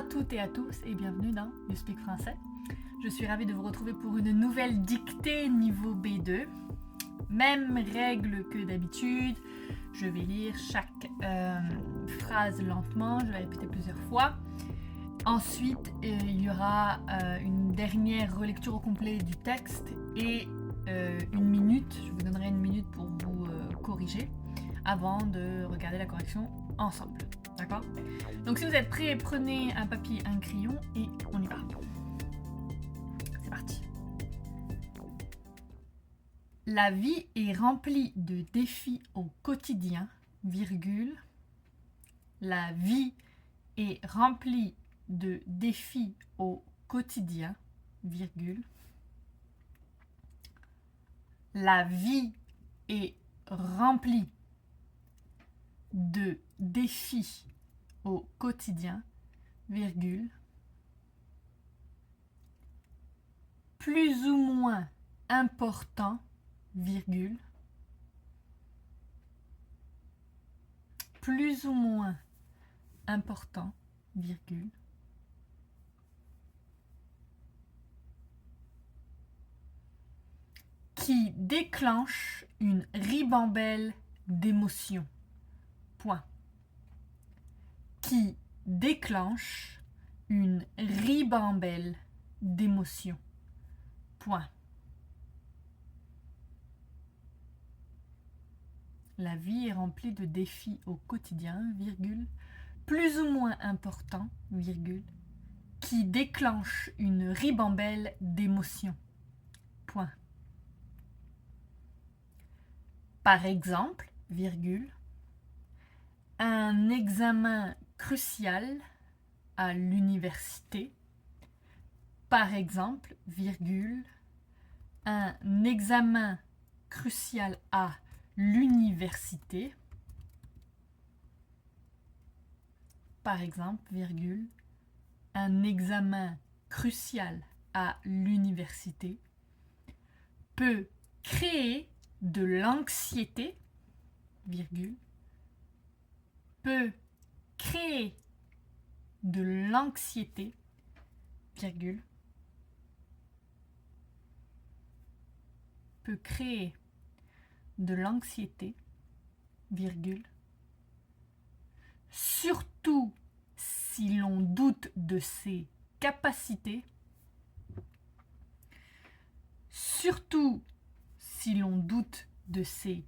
toutes et à tous et bienvenue dans You Speak Français. Je suis ravie de vous retrouver pour une nouvelle dictée niveau B2. Même règle que d'habitude, je vais lire chaque phrase lentement, je vais répéter plusieurs fois. Ensuite, il y aura une dernière relecture au complet du texte et une minute, je vous donnerai une minute pour vous corriger avant de regarder la correction ensemble. D'accord ? Donc si vous êtes prêts, prenez un papier, un crayon et on y va. C'est parti. La vie est remplie de défis au quotidien, virgule. La vie est remplie de défis au quotidien, virgule. La vie est remplie de défis au quotidien, virgule. Plus ou moins important, virgule. Plus ou moins important, virgule. Qui déclenche une ribambelle d'émotions. Point. Qui déclenche une ribambelle d'émotions. Point. La vie est remplie de défis au quotidien, virgule, plus ou moins importants, virgule, qui déclenchent une ribambelle d'émotions. Point. Par exemple, virgule, un examen crucial à l'université. Par exemple, virgule, un examen crucial à l'université. Par exemple, virgule, un examen crucial à l'université peut créer de l'anxiété, virgule, peut créer de l'anxiété, virgule, peut créer de l'anxiété, virgule, surtout si l'on doute de ses capacités, surtout si l'on doute de ses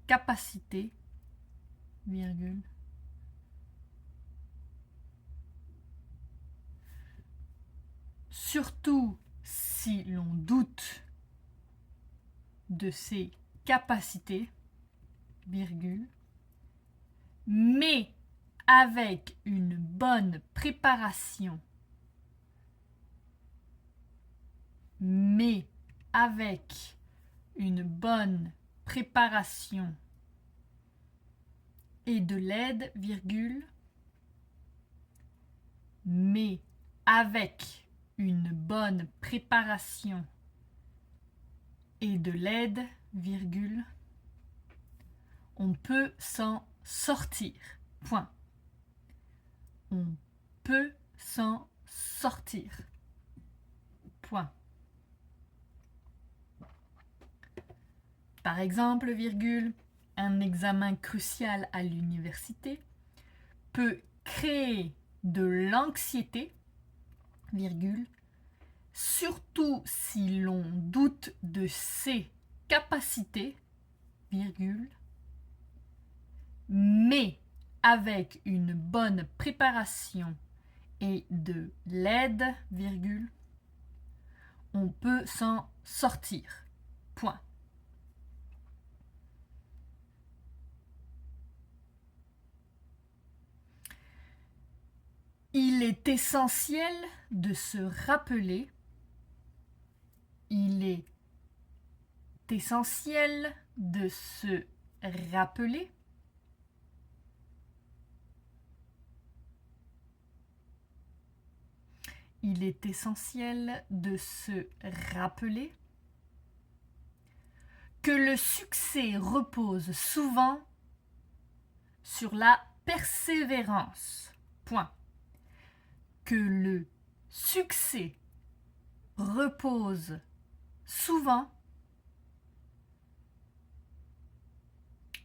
capacités, virgule, surtout si l'on doute de ses capacités, virgule, mais avec une bonne préparation, mais avec une bonne préparation et de l'aide, virgule, mais avec une bonne préparation et de l'aide, virgule, on peut s'en sortir. Point. On peut s'en sortir. Point. Par exemple, virgule, un examen crucial à l'université peut créer de l'anxiété, virgule, surtout si l'on doute de ses capacités, virgule, mais avec une bonne préparation et de l'aide, virgule, on peut s'en sortir. Point. Il est essentiel de se rappeler, il est essentiel de se rappeler il est essentiel de se rappeler que le succès repose souvent sur la persévérance. Point. que le succès repose souvent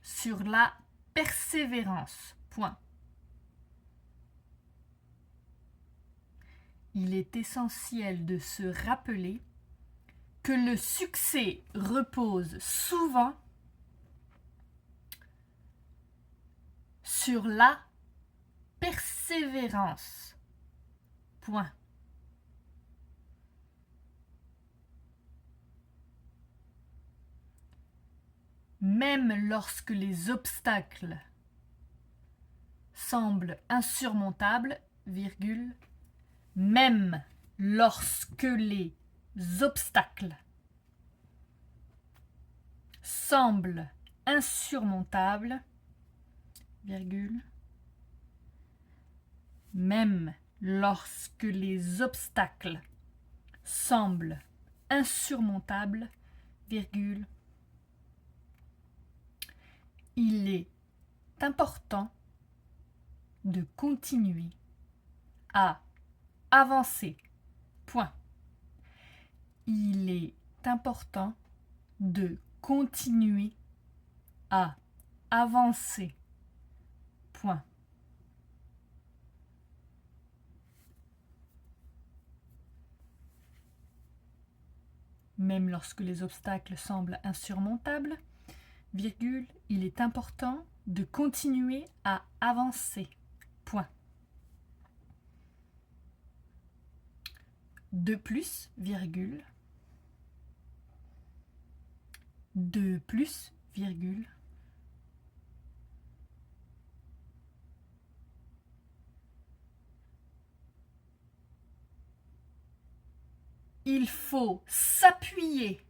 sur la persévérance. Point. Il est essentiel de se rappeler que le succès repose souvent sur la persévérance. Point. Même lorsque les obstacles semblent insurmontables, virgule, même lorsque les obstacles semblent insurmontables, virgule, même lorsque les obstacles semblent insurmontables, virgule, il est important de continuer à avancer. Point. Il est important de continuer à avancer. Point. Même lorsque les obstacles semblent insurmontables, virgule, il est important de continuer à avancer. Point. De plus, virgule, de plus, virgule, il faut s'appuyer,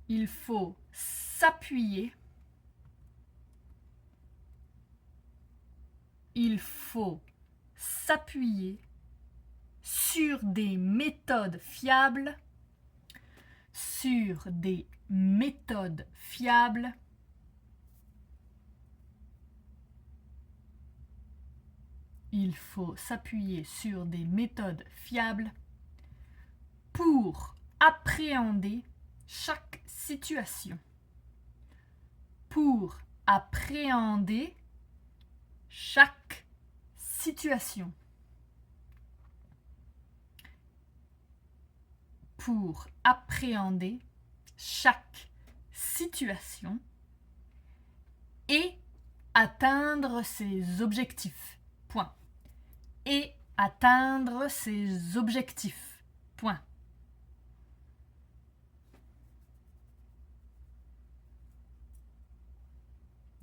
il faut s'appuyer, il faut s'appuyer sur des méthodes fiables, sur des méthodes fiables, il faut s'appuyer sur des méthodes fiables pour appréhender chaque situation. Pour appréhender chaque situation. Pour appréhender chaque situation et atteindre ses objectifs. Point. Et atteindre ses objectifs. Point.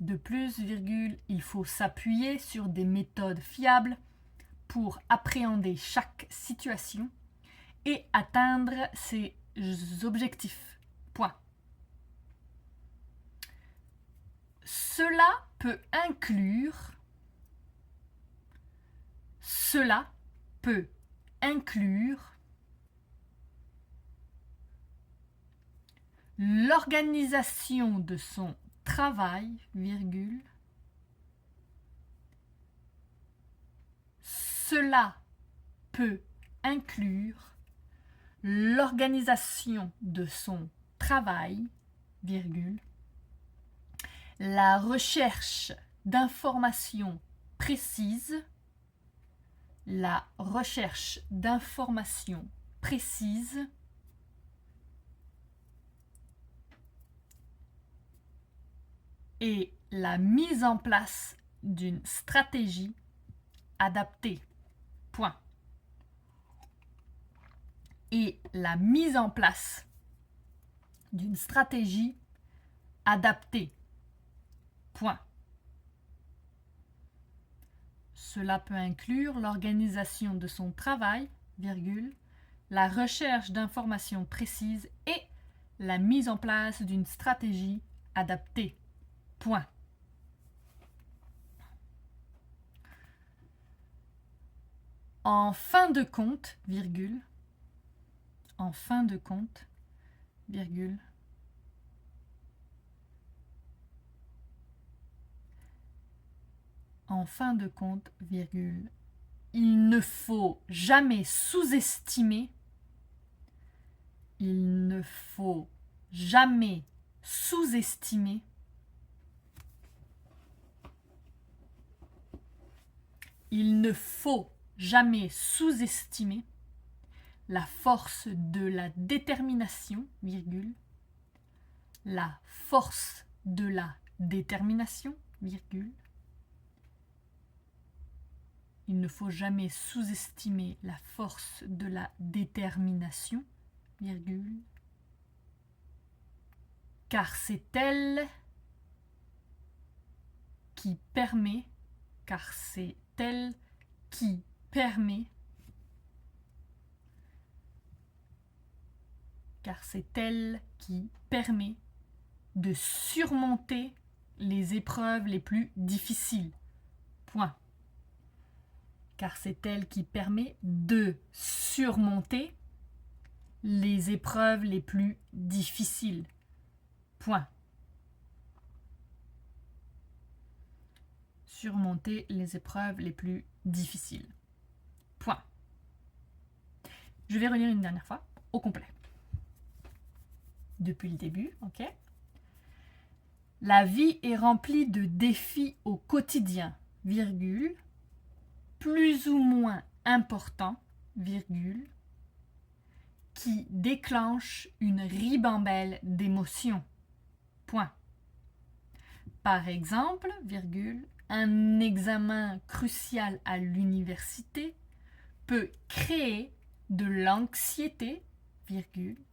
De plus, virgule, il faut s'appuyer sur des méthodes fiables pour appréhender chaque situation et atteindre ses objectifs. Point. Cela peut inclure l'organisation de son travail, virgule. Cela peut inclure l'organisation de son travail, virgule, la recherche d'informations précises, la recherche d'informations précises, et la mise en place d'une stratégie adaptée. Point. Et la mise en place d'une stratégie adaptée. Point. Cela peut inclure l'organisation de son travail, virgule, la recherche d'informations précises et la mise en place d'une stratégie adaptée. Point. En fin de compte, virgule, en fin de compte, virgule, en fin de compte, virgule, il ne faut jamais sous-estimer. Il ne faut jamais sous-estimer. Il ne faut jamais sous-estimer la force de la détermination, virgule, la force de la détermination, virgule. Il ne faut jamais sous-estimer la force de la détermination, virgule, car c'est elle qui permet, car c'est elle qui permet, car c'est elle qui permet de surmonter les épreuves les plus difficiles. Point. Car c'est elle qui permet de surmonter les épreuves les plus difficiles. Point. Surmonter les épreuves les plus difficiles. Point. Je vais relire une dernière fois, au complet. Depuis le début, ok? La vie est remplie de défis au quotidien, virgule, plus ou moins importants, virgule, qui déclenchent une ribambelle d'émotions. Point. Par exemple, virgule, un examen crucial à l'université peut créer de l'anxiété, virgule,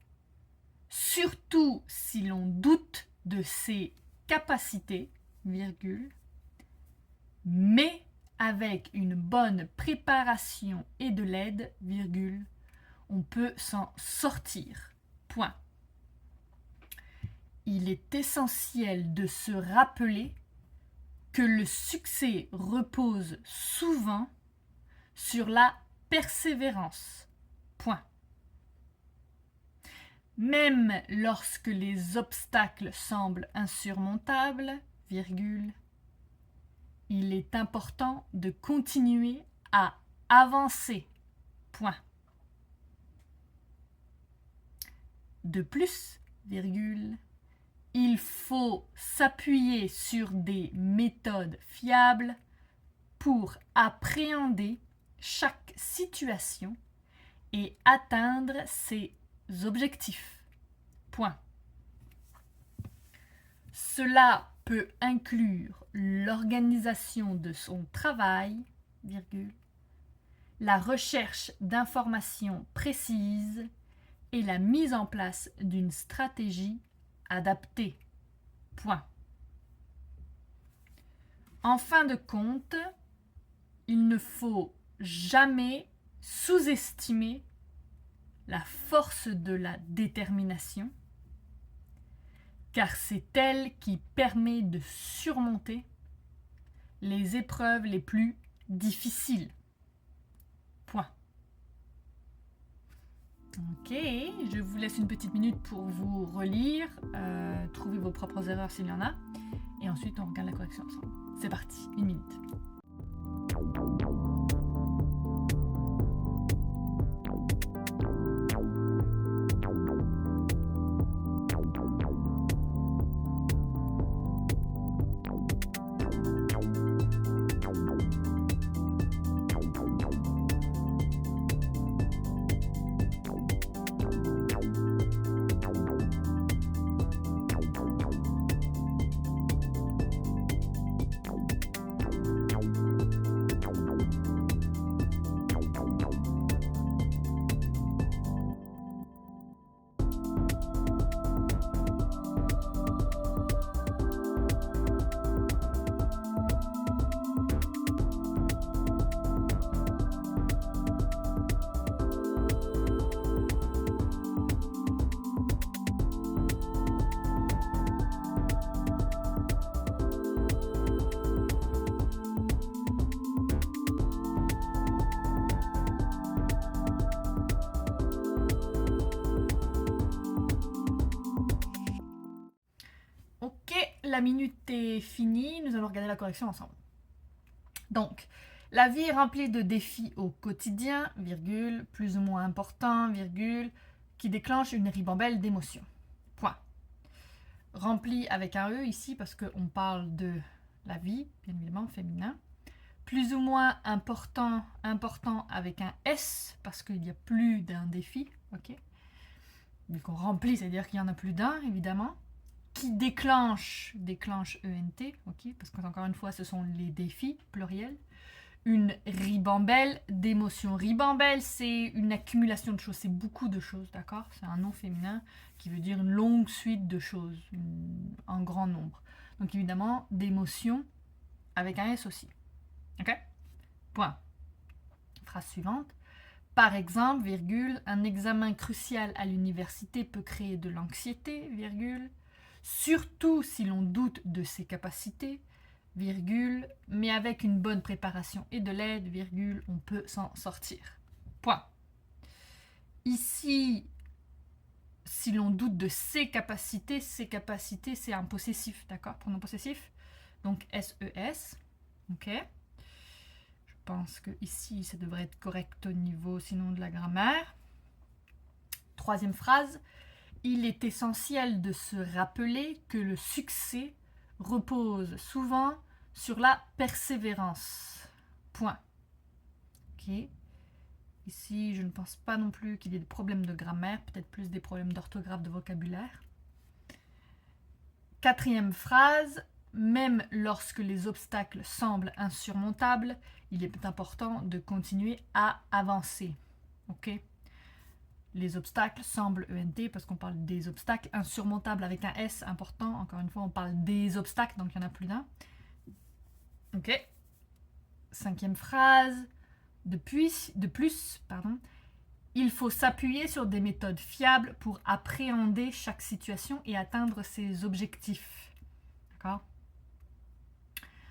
surtout si l'on doute de ses capacités, virgule, mais avec une bonne préparation et de l'aide, virgule, on peut s'en sortir. Point. Il est essentiel de se rappeler que le succès repose souvent sur la persévérance. Point. Même lorsque les obstacles semblent insurmontables, virgule, il est important de continuer à avancer. Point. De plus, virgule, il faut s'appuyer sur des méthodes fiables pour appréhender chaque situation et atteindre ses objectifs. Point. Cela peut inclure l'organisation de son travail, virgule, la recherche d'informations précises et la mise en place d'une stratégie adaptée. Point. En fin de compte, il ne faut jamais sous-estimer la force de la détermination, car c'est elle qui permet de surmonter les épreuves les plus difficiles. Point. Ok, je vous laisse une petite minute pour vous relire, trouver vos propres erreurs s'il y en a, et ensuite on regarde la correction ensemble. C'est parti, une minute. La minute est finie, nous allons regarder la correction ensemble. Donc, La vie est remplie de défis au quotidien, virgule, plus ou moins importants, virgule, qui déclenchent une ribambelle d'émotions. Point. Rempli avec un E ici parce qu'on parle de la vie, bien évidemment, féminin. Plus ou moins important, important avec un S parce qu'il y a plus d'un défi, ok. Vu qu'on remplit, c'est-à-dire qu'il y en a plus d'un, évidemment. Qui déclenche ENT, ok, parce qu'encore une fois, ce sont les défis, pluriel. Une ribambelle d'émotions. Ribambelle, c'est une accumulation de choses, c'est beaucoup de choses, d'accord? C'est un nom féminin qui veut dire une longue suite de choses, un grand nombre. Donc évidemment, d'émotions avec un S aussi. Ok? Point. Phrase suivante. Par exemple, virgule, un examen crucial à l'université peut créer de l'anxiété, virgule, surtout si l'on doute de ses capacités, virgule, mais avec une bonne préparation et de l'aide, virgule, on peut s'en sortir. Point. Ici, si l'on doute de ses capacités, c'est un possessif, d'accord? Pronom possessif. Donc SES. Ok. Je pense que ici, ça devrait être correct au niveau, sinon de la grammaire. Troisième phrase. Il est essentiel de se rappeler que le succès repose souvent sur la persévérance. Point. Ok. Ici, je ne pense pas non plus qu'il y ait des problèmes de grammaire, peut-être plus des problèmes d'orthographe, de vocabulaire. Quatrième phrase. Même lorsque les obstacles semblent insurmontables, il est important de continuer à avancer. Ok. Les obstacles semblent ENT parce qu'on parle des obstacles insurmontables avec un S important. Encore une fois, on parle des obstacles, donc il y en a plus d'un. Ok. Cinquième phrase. De plus, il faut s'appuyer sur des méthodes fiables pour appréhender chaque situation et atteindre ses objectifs. D'accord?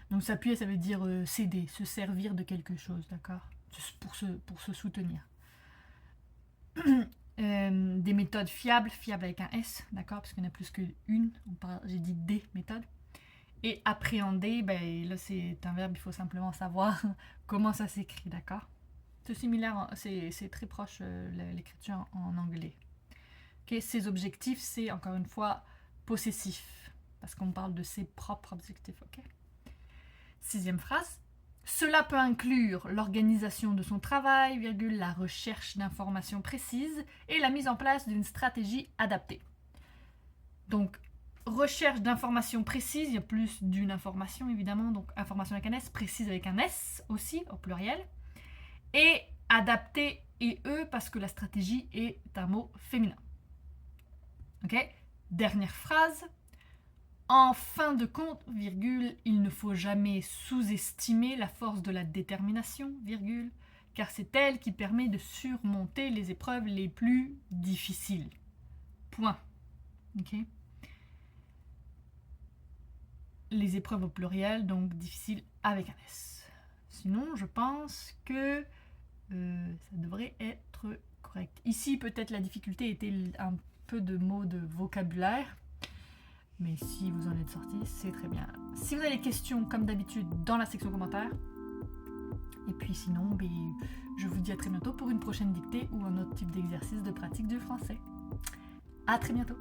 Donc s'appuyer, ça veut dire s'aider, se servir de quelque chose, d'accord? Pour se soutenir. Des méthodes fiables avec un S, d'accord? Parce qu'il y en a plus qu'une, j'ai dit des méthodes. Et appréhender, ben, là c'est un verbe, il faut simplement savoir comment ça s'écrit, d'accord? C'est similaire, c'est très proche l'écriture en anglais. Okay, ses objectifs, c'est encore une fois possessif, parce qu'on parle de ses propres objectifs, ok? Sixième phrase. Cela peut inclure l'organisation de son travail, virgule, la recherche d'informations précises et la mise en place d'une stratégie adaptée. Donc, recherche d'informations précises, il y a plus d'une information évidemment, donc information avec un S, précise avec un S aussi, au pluriel. Et adapté et E parce que la stratégie est un mot féminin. Ok. Dernière phrase. En fin de compte, virgule, il ne faut jamais sous-estimer la force de la détermination, virgule, car c'est elle qui permet de surmonter les épreuves les plus difficiles. Point. Ok. Les épreuves au pluriel, donc difficiles avec un S. Sinon, je pense que ça devrait être correct. Ici, peut-être la difficulté était un peu de mots de vocabulaire. Mais si vous en êtes sorti, c'est très bien. Si vous avez des questions, comme d'habitude, dans la section commentaires. Et puis sinon, je vous dis à très bientôt pour une prochaine dictée ou un autre type d'exercice de pratique du français. À très bientôt.